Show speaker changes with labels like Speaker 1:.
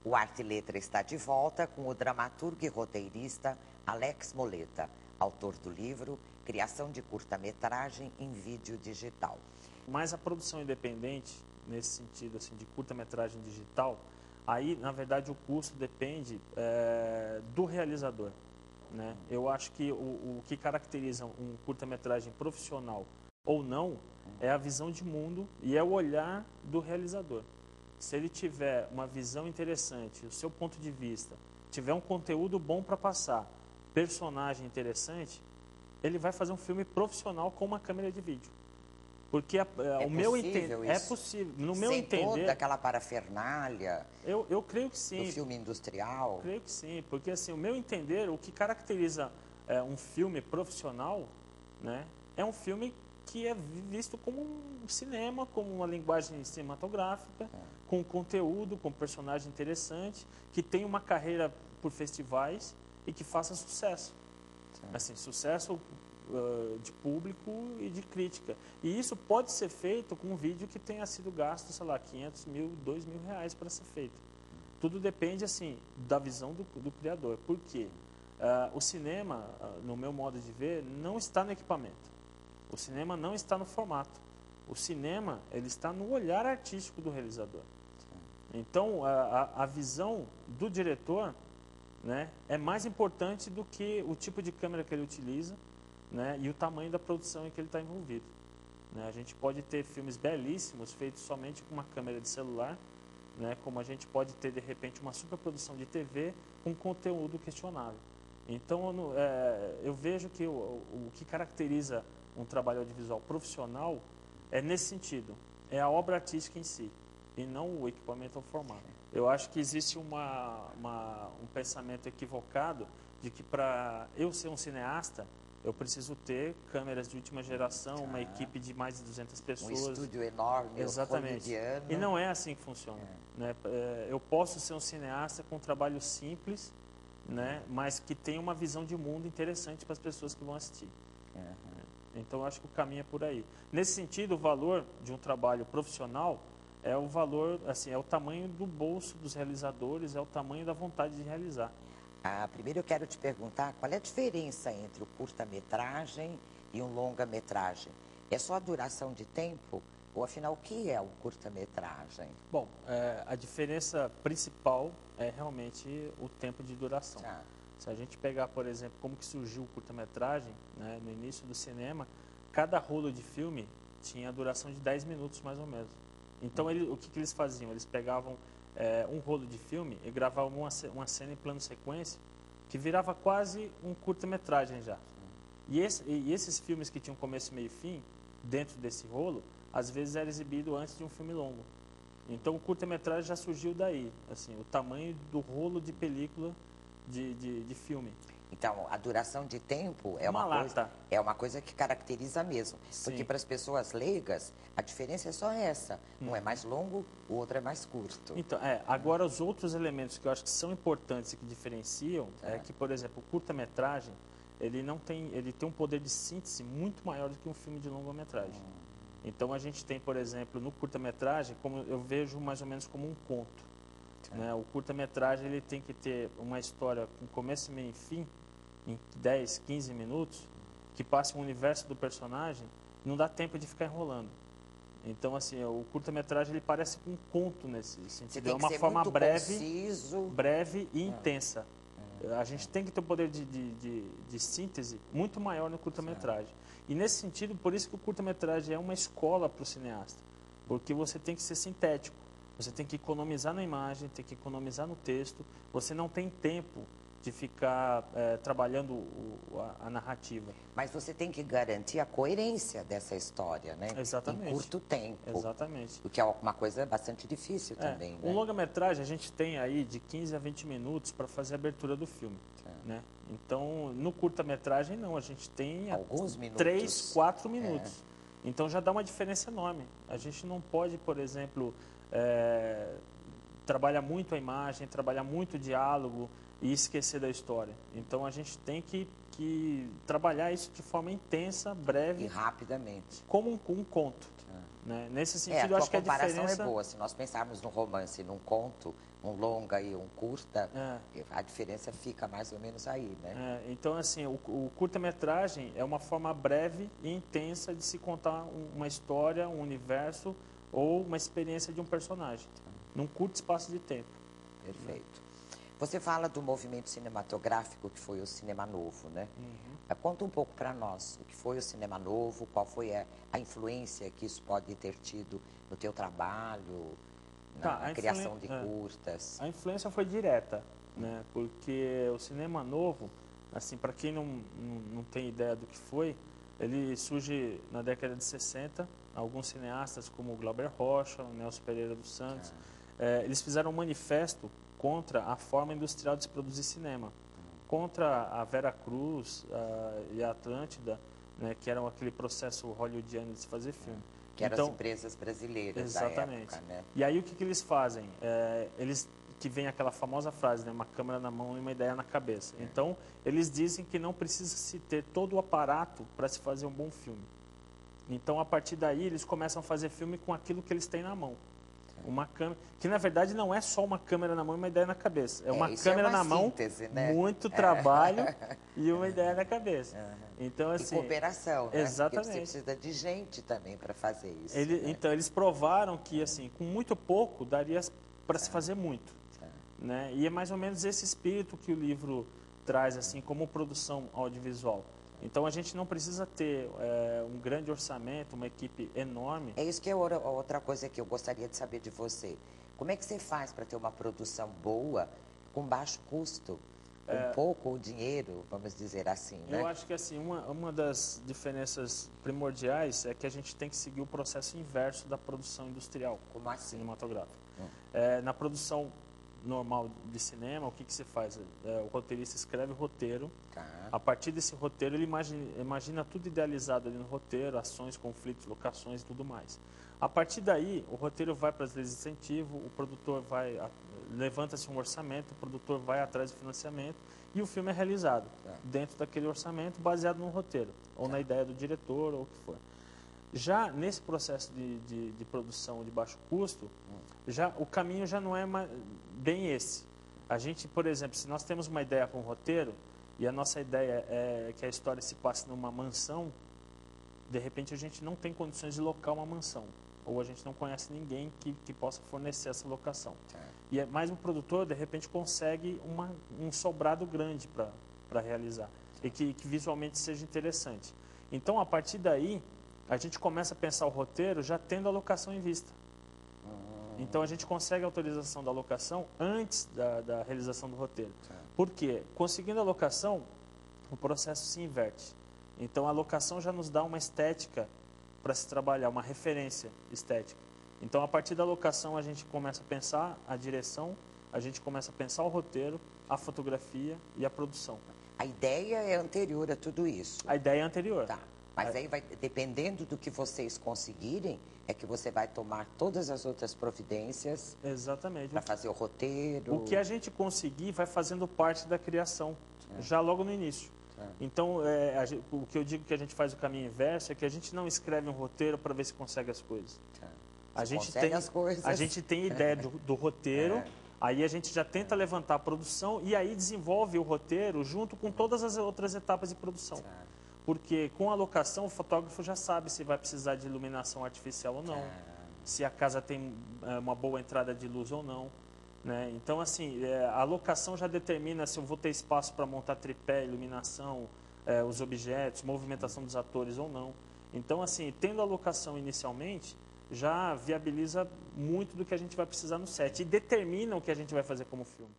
Speaker 1: O Arte e Letra está de volta com o dramaturgo e roteirista Alex Moleta, autor do livro Criação de Curta-Metragem em Vídeo Digital.
Speaker 2: Mas a produção independente, nesse sentido assim, de curta-metragem digital, aí, na verdade, o custo depende do realizador, né? Eu acho que o que caracteriza um curta-metragem profissional ou não é a visão de mundo e é o olhar do realizador. Se ele tiver uma visão interessante, o seu ponto de vista, tiver um conteúdo bom para passar, personagem interessante, ele vai fazer um filme profissional com uma câmera de vídeo. Porque o meu entender é possível. No meu entender,
Speaker 1: toda aquela parafernália.
Speaker 2: Eu creio que sim.
Speaker 1: Do filme industrial.
Speaker 2: Eu creio que sim, porque assim, o meu entender, o que caracteriza um filme profissional, né, é um filme que é visto como um cinema, como uma linguagem cinematográfica, com conteúdo, com personagem interessante, que tem uma carreira por festivais e que faça sucesso. Assim, sucesso de público e de crítica. E isso pode ser feito com um vídeo que tenha sido gasto, sei lá, 500 mil, 2 mil reais para ser feito. Tudo depende, assim, da visão do criador. Por quê? O cinema, no meu modo de ver, não está no equipamento. O cinema não está no formato. O cinema, ele está no olhar artístico do realizador. Então, a visão do diretor, né, é mais importante do que o tipo de câmera que ele utiliza, né, e o tamanho da produção em que ele está envolvido. Né, a gente pode ter filmes belíssimos feitos somente com uma câmera de celular, né, como a gente pode ter, de repente, uma superprodução de TV com conteúdo questionável. Então, eu vejo que o que caracteriza um trabalho audiovisual profissional é nesse sentido, é a obra artística em si, e não o equipamento ou formato. Eu acho que existe um pensamento equivocado de que para eu ser um cineasta, eu preciso ter câmeras de última geração, uma equipe de mais de 200 pessoas.
Speaker 1: Um estúdio enorme,
Speaker 2: exatamente. E não é assim que funciona. Né? Eu posso ser um cineasta com um trabalho simples, né? Mas que tenha uma visão de mundo interessante para as pessoas que vão assistir. Então, eu acho que o caminho é por aí. Nesse sentido, o valor de um trabalho profissional é o valor, assim, é o tamanho do bolso dos realizadores, é o tamanho da vontade de realizar.
Speaker 1: Primeiro eu quero te perguntar qual é a diferença entre o curta-metragem e um longa-metragem. É só a duração de tempo? Ou afinal, o que é o curta-metragem?
Speaker 2: Bom, a diferença principal é realmente o tempo de duração. Se a gente pegar, por exemplo, como que surgiu o curta-metragem, né, no início do cinema, cada rolo de filme tinha a duração de 10 minutos mais ou menos. Então, o que eles faziam? Eles pegavam um rolo de filme e gravavam uma cena em plano sequência que virava quase um curta-metragem já. E esses filmes que tinham começo, meio e fim, dentro desse rolo, às vezes era exibido antes de um filme longo. Então, o curta-metragem já surgiu daí, assim, o tamanho do rolo de película de filme.
Speaker 1: Então, a duração de tempo é uma coisa que caracteriza mesmo.
Speaker 2: Sim.
Speaker 1: Porque para as pessoas leigas, a diferença é só essa. Um é mais longo, o outro é mais curto.
Speaker 2: Então, agora os outros elementos que eu acho que são importantes e que diferenciam é que, por exemplo, o curta-metragem, ele tem um poder de síntese muito maior do que um filme de longa-metragem. Então, a gente tem, por exemplo, no curta-metragem, como eu vejo mais ou menos como um conto. Né? O curta-metragem ele tem que ter uma história com começo, meio e fim, em 10, 15 minutos, que passe o universo do personagem, não dá tempo de ficar enrolando. Então, assim, o curta-metragem ele parece um conto nesse sentido. É uma forma breve e intensa. A gente tem que ter um poder de síntese muito maior no curta-metragem. E nesse sentido, por isso que o curta-metragem é uma escola para o cineasta. Porque você tem que ser sintético. Você tem que economizar na imagem, tem que economizar no texto. Você não tem tempo de ficar trabalhando a narrativa.
Speaker 1: Mas você tem que garantir a coerência dessa história, né?
Speaker 2: Exatamente.
Speaker 1: Em curto tempo.
Speaker 2: Exatamente.
Speaker 1: O que é uma coisa bastante difícil também, né?
Speaker 2: Um longa-metragem a gente tem aí de 15 a 20 minutos para fazer a abertura do filme. Né? Então, no curta-metragem não, a gente tem
Speaker 1: alguns minutos.
Speaker 2: 3, 4 minutos. Então já dá uma diferença enorme. A gente não pode, por exemplo, trabalhar muito a imagem, trabalhar muito o diálogo e esquecer da história. Então a gente tem que que trabalhar isso de forma intensa, breve.
Speaker 1: E rapidamente.
Speaker 2: Como um conto. Né? Nesse sentido,
Speaker 1: a
Speaker 2: acho que a
Speaker 1: comparação
Speaker 2: diferença...
Speaker 1: é boa. Se nós pensarmos num romance, num conto, um longa e um curta, a diferença fica mais ou menos aí, né?
Speaker 2: Então, assim, o curta-metragem é uma forma breve e intensa de se contar uma história, um universo ou uma experiência de um personagem, num curto espaço de tempo.
Speaker 1: Perfeito. Você fala do movimento cinematográfico que foi o Cinema Novo, né? Conta um pouco para nós o que foi o Cinema Novo, qual foi a influência que isso pode ter tido no teu trabalho, na criação de curtas.
Speaker 2: A influência foi direta, né? Porque o Cinema Novo, assim, para quem não tem ideia do que foi, ele surge na década de 60, alguns cineastas como o Glauber Rocha, o Nelson Pereira dos Santos, eles fizeram um manifesto contra a forma industrial de se produzir cinema, contra a Vera Cruz e a Atlântida, né, que eram aquele processo hollywoodiano de se fazer filme.
Speaker 1: Que eram as empresas brasileiras da época, né?
Speaker 2: E aí o que eles fazem? Que vem aquela famosa frase, né, uma câmera na mão e uma ideia na cabeça. Então, eles dizem que não precisa se ter todo o aparato para se fazer um bom filme. Então, a partir daí, eles começam a fazer filme com aquilo que eles têm na mão. Uma câmera, que na verdade não é só uma câmera na mão e uma ideia na cabeça. É uma câmera na mão,
Speaker 1: né?
Speaker 2: muito trabalho e uma ideia na cabeça. Então, assim,
Speaker 1: e cooperação, né?
Speaker 2: Exatamente.
Speaker 1: Porque você precisa de gente também para fazer isso. né?
Speaker 2: Então, eles provaram que assim, com muito pouco daria para se fazer muito. Né? E é mais ou menos esse espírito que o livro traz assim, como produção audiovisual. Então, a gente não precisa ter um grande orçamento, uma equipe enorme.
Speaker 1: É isso que é outra coisa que eu gostaria de saber de você. Como é que você faz para ter uma produção boa, com baixo custo, com pouco dinheiro, vamos dizer assim, né?
Speaker 2: Eu acho que assim, uma das diferenças primordiais é que a gente tem que seguir o processo inverso da produção industrial,
Speaker 1: Como assim?
Speaker 2: cinematográfica. Na produção normal de cinema, o que se faz? O roteirista escreve o roteiro. A partir desse roteiro, ele imagina tudo idealizado ali no roteiro, ações, conflitos, locações e tudo mais. A partir daí, o roteiro vai para as leis de incentivo, o produtor levanta-se um orçamento, o produtor vai atrás do financiamento e o filme é realizado dentro daquele orçamento, baseado no roteiro, ou na ideia do diretor, ou o que for. Já nesse processo de produção de baixo custo, o caminho já não é bem esse. A gente, por exemplo, se nós temos uma ideia para um roteiro, e a nossa ideia é que a história se passe numa mansão, de repente a gente não tem condições de locar uma mansão. Ou a gente não conhece ninguém que possa fornecer essa locação. Mas o produtor, de repente, consegue um sobrado grande para realizar. E que visualmente seja interessante. Então, a partir daí, a gente começa a pensar o roteiro já tendo a locação em vista. Então, a gente consegue a autorização da locação antes da realização do roteiro. Por quê? Conseguindo a locação, o processo se inverte. Então, a locação já nos dá uma estética para se trabalhar, uma referência estética. Então, a partir da locação, a gente começa a pensar a direção, a gente começa a pensar o roteiro, a fotografia e a produção.
Speaker 1: A ideia é anterior a tudo isso?
Speaker 2: A ideia é anterior.
Speaker 1: Tá. Mas aí, dependendo do que vocês conseguirem, é que você vai tomar todas as outras providências.
Speaker 2: Exatamente.
Speaker 1: Para fazer o roteiro.
Speaker 2: O que a gente conseguir vai fazendo parte da criação, já logo no início. Então, o que eu digo que a gente faz o caminho inverso é que a gente não escreve um roteiro para ver se consegue as coisas. A gente tem ideia do roteiro, aí a gente já tenta levantar a produção e aí desenvolve o roteiro junto com todas as outras etapas de produção. Porque com a locação o fotógrafo já sabe se vai precisar de iluminação artificial ou não, se a casa tem uma boa entrada de luz ou não. Né? Então, assim, a locação já determina se eu vou ter espaço para montar tripé, iluminação, os objetos, movimentação dos atores ou não. Então, assim, tendo a locação inicialmente, já viabiliza muito do que a gente vai precisar no set e determina o que a gente vai fazer como filme.